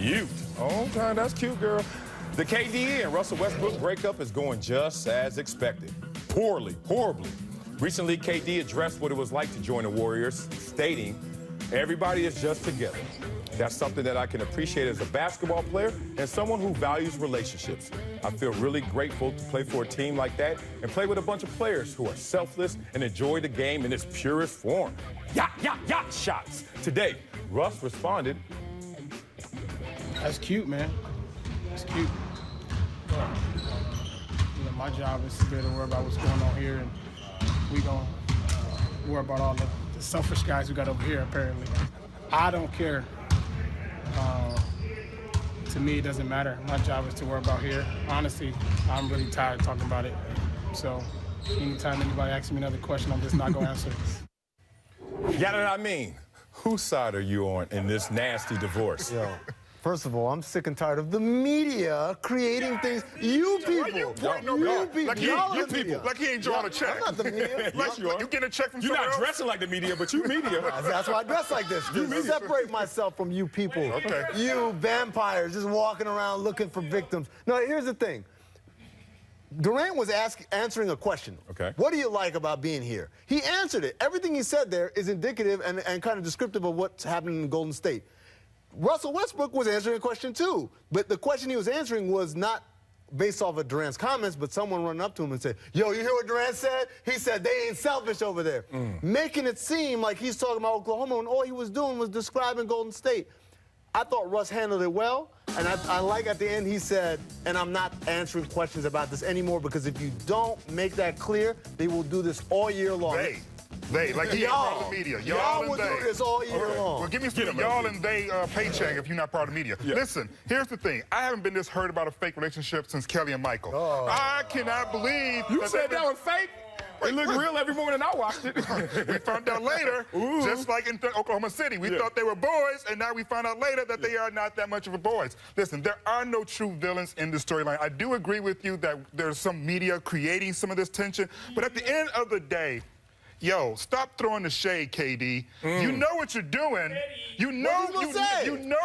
cute. Okay, that's cute, girl. The KD and Russell Westbrook breakup is going just as expected. Poorly, horribly. Recently, KD addressed what it was like to join the Warriors, stating, "Everybody is just together." That's something that I can appreciate as a basketball player and someone who values relationships. I feel really grateful to play for a team like that and play with a bunch of players who are selfless and enjoy the game in its purest form. Yacht shots. Today, Russ responded. That's cute, man. That's cute. You know, my job is to be able to worry about what's going on here, and we gonna worry about all the selfish guys we got over here, apparently. I don't care. To me, it doesn't matter. My job is to worry about here. Honestly, I'm really tired of talking about it. So anytime anybody asks me another question, I'm just not gonna answer. Yeah, what I mean? Whose side are you on in this nasty divorce? Yo, first of all, I'm sick and tired of the media creating things. You people. You people. Like you people. Like he ain't drawing a check. I'm not the media. Like you getting a check from You're someone not else? dressing like the media, but you media. That's why I dress like this. To separate myself from you people. Okay. You vampires just walking around looking for victims. No, here's the thing. Durant was answering a question. Okay. What do you like about being here? He answered it. Everything he said there is indicative and kind of descriptive of what's happening in Golden State. Russell Westbrook was answering a question too, but the question he was answering was not based off of Durant's comments, but someone running up to him and said, "Yo, you hear what Durant said? He said they ain't selfish over there." Making it seem like he's talking about Oklahoma when all he was doing was describing Golden State. I thought Russ handled it well, and I like at the end he said, "And I'm not answering questions about this anymore because if you don't make that clear, they will do this all year long." They, like he ain't part of the media. Y'all will and they. do this all year long. Well, give me some y'all and they paycheck if you're not part of the media. Yeah. Listen, here's the thing. I haven't been this hurt about a fake relationship since Kelly and Michael. I cannot believe You said that was fake? It looked real every morning I watched it. We found out later, just like in Oklahoma City. We thought they were boys, and now we found out later that they are not that much of a boys. Listen, there are no true villains in this storyline. I do agree with you that there's some media creating some of this tension, but at the end of the day, yo, stop throwing the shade, KD. You know what you're doing. You know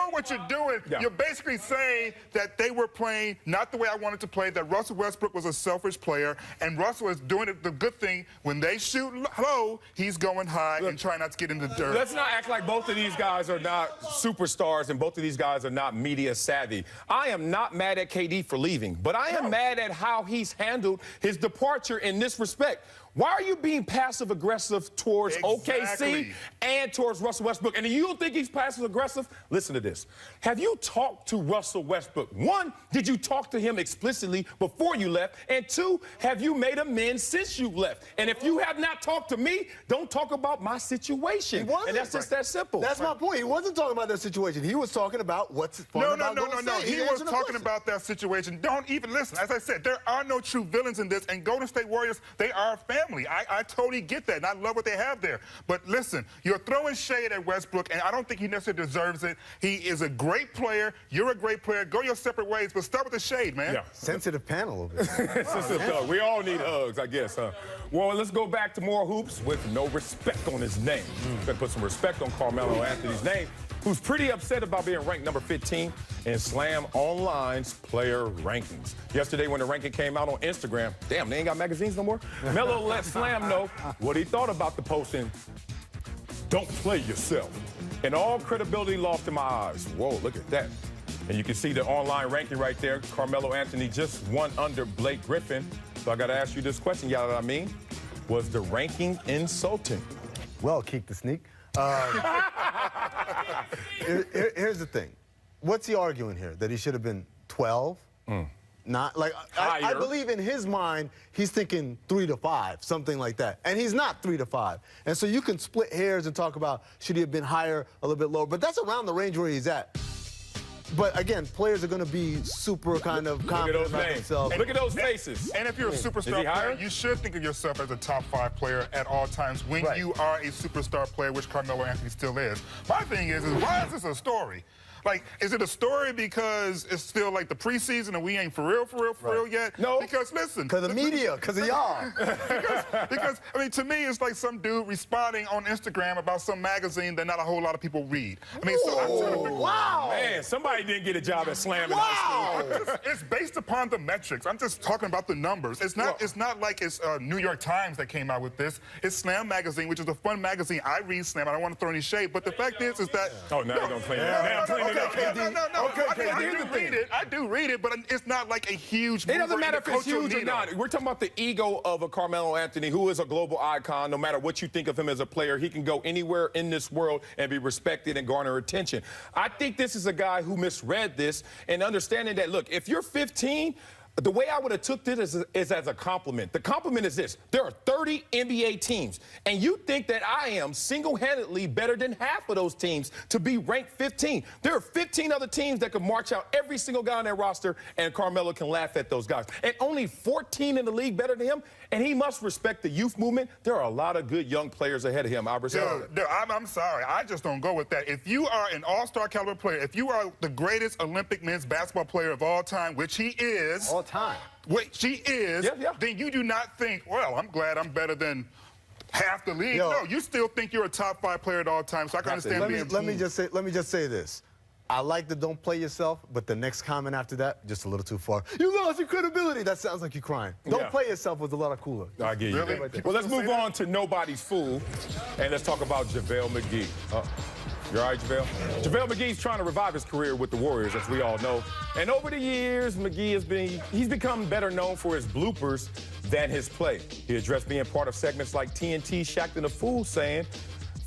what you're doing. Yeah. You're basically saying that they were playing not the way I wanted to play, that Russell Westbrook was a selfish player, and Russell is doing it the good thing. When they shoot low, he's going high and trying not to get in the dirt. Let's not act like both of these guys are not superstars and both of these guys are not media savvy. I am not mad at KD for leaving, but I am mad at how he's handled his departure in this respect. Why are you being passive-aggressive towards OKC and towards Russell Westbrook? And you don't think he's passive-aggressive? Listen to this. Have you talked to Russell Westbrook? One, did you talk to him explicitly before you left? And two, have you made amends since you left? And if you have not talked to me, don't talk about my situation. And that's just that simple. That's my point. He wasn't talking about their situation. He was talking about what's fun about Golden State. He was talking about that situation. Don't even listen. As I said, there are no true villains in this, and Golden State Warriors, they are a family. I totally get that, and I love what they have there. But listen, you're throwing shade at Westbrook, and I don't think he necessarily deserves it. He is a great player. You're a great player. Go your separate ways, but start with the shade, man. Yeah. Sensitive panel over there. We all need hugs, I guess, huh? Well, let's go back to more hoops with no respect on his name. Gotta put some respect on Carmelo Anthony's name, who's pretty upset about being ranked number 15 in Slam Online's player rankings. Yesterday when the ranking came out on Instagram, damn, they ain't got magazines no more? Melo let Slam know what he thought about the posting. Don't play yourself. And all credibility lost in my eyes. Whoa, look at that. And you can see the online ranking right there. Carmelo Anthony just one under Blake Griffin. So I got to ask you this question, y'all know what I mean? Was the ranking insulting? Well, Keek the Sneak. Here's the thing. What's he arguing here? That he should have been 12? Not like I believe in his mind he's thinking 3 to 5, something like that, and he's not 3 to 5. And so you can split hairs and talk about should he have been higher, a little bit lower, but that's around the range where he's at. But again, players are going to be super kind of confident about themselves. Look at those faces. And if you're a superstar player, you should think of yourself as a top 5 player at all times when you are a superstar player, which Carmelo Anthony still is. My thing is why is this a story? Like, is it a story because it's still like the preseason and we ain't for real yet? No. Because listen. Because of media, because of y'all. because, I mean, to me, it's like some dude responding on Instagram about some magazine that not a whole lot of people read. I mean, so I'm trying to figure Wow. Man, somebody didn't get a job at Slam in high school. It's based upon the metrics. I'm just talking about the numbers. It's not. It's not like it's New York Times that came out with this. It's Slam magazine, which is a fun magazine. I read Slam. I don't want to throw any shade, but the fact is that. Oh, now you don't clean it up. Now clean it up. No. Okay, I do read it, but it's not like a huge. It doesn't mover in matter the if it's cultural huge or needle. not. We're talking about the ego of a Carmelo Anthony, who is a global icon. No matter what you think of him as a player, he can go anywhere in this world and be respected and garner attention. I think this is a guy who misread this and understanding that, look, if you're 15, the way I would have took this is as a compliment. The compliment is this. There are 30 NBA teams, and you think that I am single-handedly better than half of those teams to be ranked 15. There are 15 other teams that can march out every single guy on their roster, and Carmelo can laugh at those guys. And only 14 in the league better than him, and he must respect the youth movement. There are a lot of good young players ahead of him. I respect it. Dude, I'm sorry. I just don't go with that. If you are an all-star caliber player, if you are the greatest Olympic men's basketball player of all time, which he is, Time. which he is, then you do not think, well, I'm glad I'm better than half the league. Yo. No, you still think you're a top 5 player at all times. So I can understand Let me just say this. I like the don't play yourself, but the next comment after that, just a little too far. You lost your credibility. That sounds like you're crying. Don't play yourself was a lot cooler. I get you. Really? Well, let's move on to nobody's fool, and let's talk about JaVale McGee. You all right, JaVale? JaVale McGee's trying to revive his career with the Warriors, as we all know. And over the years, McGee he's become better known for his bloopers than his play. He addressed being part of segments like TNT Shaqtin a Fool, saying,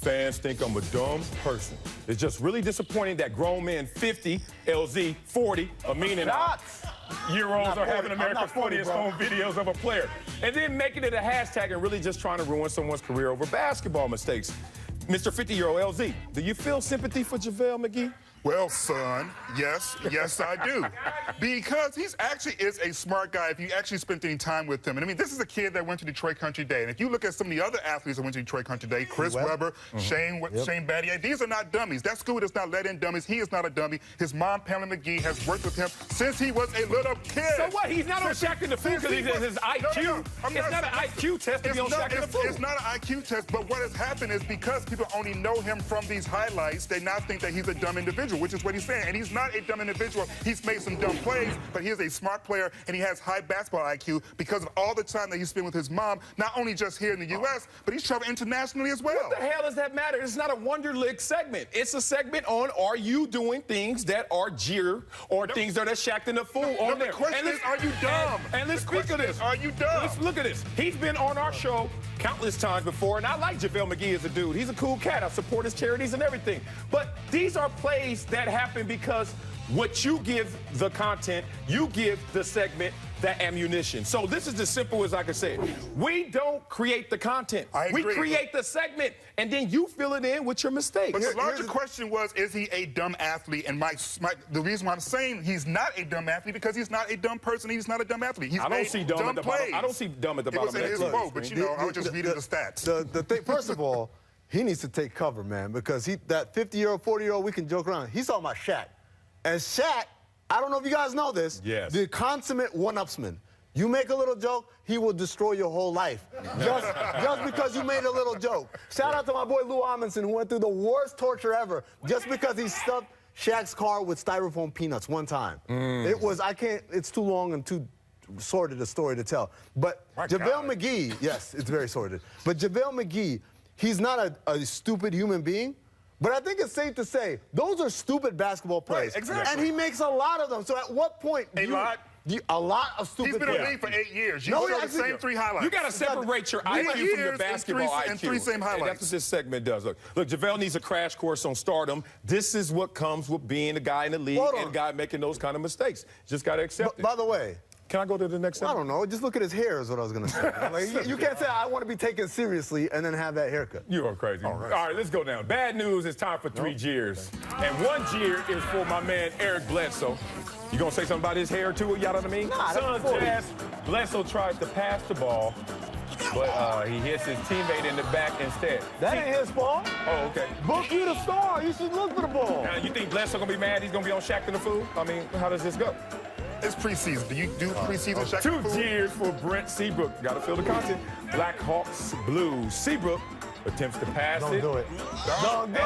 "Fans think I'm a dumb person. It's just really disappointing that grown men 50, LZ 40, Amin and Euros are having America's funniest home videos of a player. And then making it a hashtag and really just trying to ruin someone's career over basketball mistakes." Mr. 50-year-old LZ, do you feel sympathy for JaVale McGee? Well, son, yes, I do. Because he actually is a smart guy if you actually spent any time with him. And I mean, this is a kid that went to Detroit Country Day. And if you look at some of the other athletes that went to Detroit Country Day, Chris Webber, Shane Battier, these are not dummies. That school does not let in dummies. He is not a dummy. His mom, Pamela McGee, has worked with him since he was a little kid. So what? He's not on Shaqtin a Fool because he's his IQ. No, it's not an IQ test to be on Shaqtin a Fool. It's not an IQ test, but what has happened is because people only know him from these highlights, they now think that he's a dumb individual, which is what he's saying. And he's not a dumb individual. He's made some dumb plays, but he is a smart player, and he has high basketball IQ because of all the time that he spent with his mom, not only just here in the U.S., but he's traveled internationally as well. What the hell does that matter? It's not a Wonderlic segment. It's a segment on are you doing things that are jeer or things that are Shaqtin a Fool on there. The question is, are you dumb? And let's speak of this. Are you dumb? Let's look at this. He's been on our show countless times before, and I like JaVale McGee as a dude. He's a cool cat. I support his charities and everything. But these are plays that happen because what you give the content, you give the segment that ammunition. So this is as simple as I can say it. We don't create the content. We create the segment, and then you fill it in with your mistakes. But the larger question was, is he a dumb athlete? And the reason why I'm saying he's not a dumb athlete because he's not a dumb person. He's not a dumb athlete. He's I don't see dumb at the bottom. I don't see dumb at the bottom. It was in his quote, but you know, I was just reading the stats. The thing, first of all, he needs to take cover, man, because that 50-year-old, 40-year-old, we can joke around. He's talking about Shaq. And Shaq, I don't know if you guys know this, the consummate one-upsman. You make a little joke, he will destroy your whole life. Just because you made a little joke. Shout out to my boy Lou Amundsen, who went through the worst torture ever just because he stuffed Shaq's car with styrofoam peanuts one time. It's too long and too sordid a story to tell. But JaVale McGee, yes, it's very sordid. But JaVale McGee, he's not a stupid human being. But I think it's safe to say those are stupid basketball plays. Right, exactly. And he makes a lot of them. So at what point a lot of stupid plays. He's been in the league for 8 years. You No, saw the same 3 highlights. You got to separate your IQ from your basketball IQ. And 3 same highlights. That's what this segment does. Look, JaVale needs a crash course on stardom. This is what comes with being a guy in the league and a guy making those kind of mistakes. Just got to accept it. By the way, can I go to the next segment? I don't know. Just look at his hair is what I was going to say. Like, you can't say I want to be taken seriously and then have that haircut. You are crazy. All right, let's go down. Bad news, it's time for 3 jeers. And 1 jeer is for my man, Eric Bledsoe. You going to say something about his hair, too? Y'all know what I mean? Nah, Son Jazz, Bledsoe tries to pass the ball but he hits his teammate in the back instead. That ain't his fault. Oh, okay. Book you the star. You should look for the ball. Now, you think Bledsoe gonna be mad he's gonna be on Shaqtin the Fool? I mean, how does this go? It's preseason. Do you do preseason Shaqtin? 2 cheers for Brent Seabrook. Gotta feel the content. Blackhawks Blues. Seabrook attempts to pass Don't it. do it. Don't do it.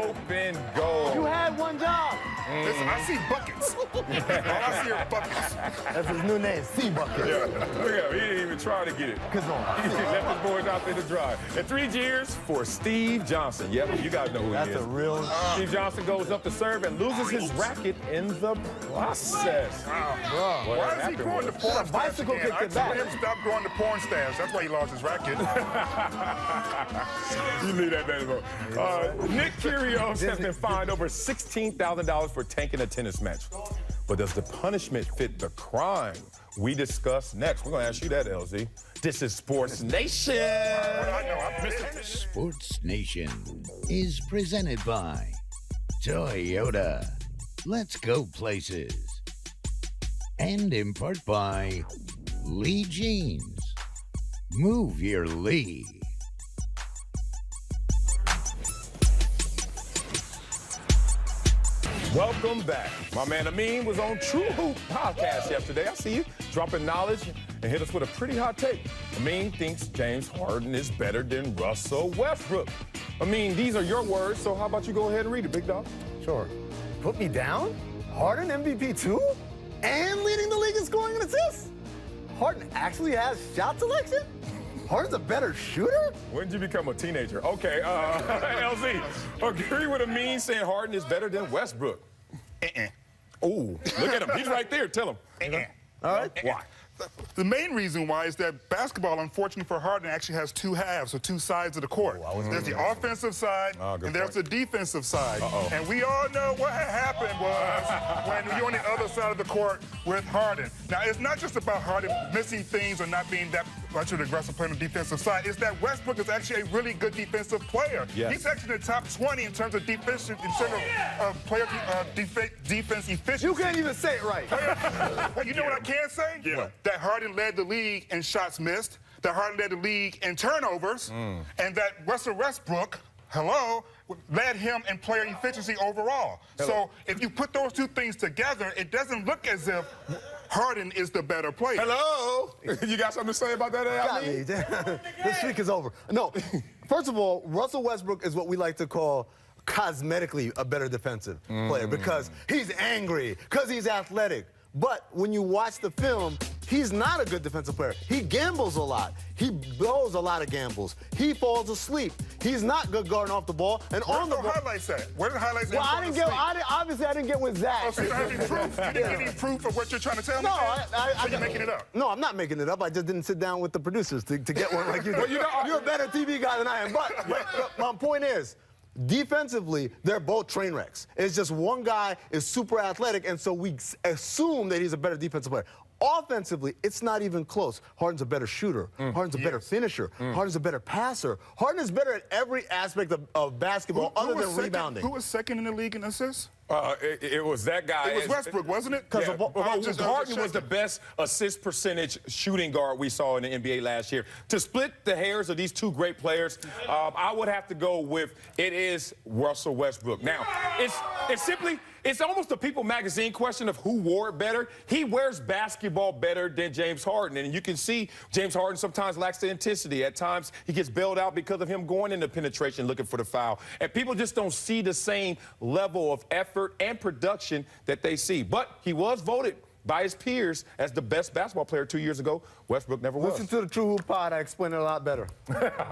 Open goal. You had one job. Listen, I see buckets. All I see are buckets. That's his new name, C-Bucket. Yeah, look at him. He didn't even try to get it. Come on. He left his boys out there to dry. And 3 cheers for Steve Johnson. Yep, you guys know who That's he is. a real... Steve Johnson goes up to serve and loses his racket in the process. Wow. Why is he going to porn stars? bicycle again? kicked it I told back. him stop going to porn stars. That's why he lost his racket. You leave that man alone. Nick Kyrgios has been fined over $16,000 for tanking a tennis match. But does the punishment fit the crime? We discuss next. We're going to ask you that, LZ. This is Sports Nation. I know, I'm missing it. Sports Nation is presented by Toyota. Let's go places. And in part by Lee Jeans. Move your Lee. Welcome back. My man Amin was on True Hoop podcast yesterday. I see you dropping knowledge and hit us with a pretty hot take. Amin thinks James Harden is better than Russell Westbrook. Amin, these are your words, so how about you go ahead and read it, big dog? Sure. Put me down? Harden MVP 2? And leading the league in scoring and assists? Harden actually has shot selection? Harden's a better shooter? When did you become a teenager? Okay, LZ, agree with Amin saying Harden is better than Westbrook. Oh, look at him. He's right there. Tell him. All right. Why? The main reason why is that basketball, unfortunately for Harden, actually has 2 halves or 2 sides of the court. There's the offensive side and there's the defensive side. And we all know what had happened was when you're on the other side of the court with Harden. Now, it's not just about Harden missing things or not being that much of an aggressive player on the defensive side. It's that Westbrook is actually a really good defensive player. Yes. He's actually in the top 20 in terms of defense, player defense efficiency. You can't even say it right. Well, you know what I can say? Yeah. That Harden led the league in shots missed, that Harden led the league in turnovers, and that Russell Westbrook, led him in player efficiency overall. So if you put those 2 things together, it doesn't look as if Harden is the better player. Hello? You got something to say about that, Got Amin? me. This streak is over. No, first of all, Russell Westbrook is what we like to call cosmetically a better defensive player because he's angry, because he's athletic. But when you watch the film, he's not a good defensive player. He gambles a lot. He blows a lot of gambles. He falls asleep. He's not good guarding off the ball. And on the ball. Highlights at? Where are the highlights Well, at? obviously I didn't get with Zach. Oh, so you don't have any proof? You didn't get any proof of what you're trying to tell me? No, So you're making it up? No, I'm not making it up. I just didn't sit down with the producers to get one like you did. Well, you know, you're a better TV guy than I am. But my point is, defensively, they're both train wrecks. It's just one guy is super athletic, and so we assume that he's a better defensive player. Offensively, it's not even close. Harden's a better shooter. Harden's a better finisher. Harden's a better passer. Harden is better at every aspect of basketball other than rebounding. Who was second in the league in assists? It was that guy. It was Westbrook, wasn't it? Yeah, Harden Harden was the best assist percentage shooting guard we saw in the NBA last year. To split the hairs of these 2 great players, I would have to go with it is Russell Westbrook. Now, it's almost a People magazine question of who wore it better. He wears basketball better than James Harden, and you can see James Harden sometimes lacks the intensity. At times, he gets bailed out because of him going into penetration looking for the foul. And people just don't see the same level of effort and production that they see. But he was voted by his peers as the best basketball player 2 years ago. Westbrook never was. Listen to the True Hoop Pod. I explain it a lot better.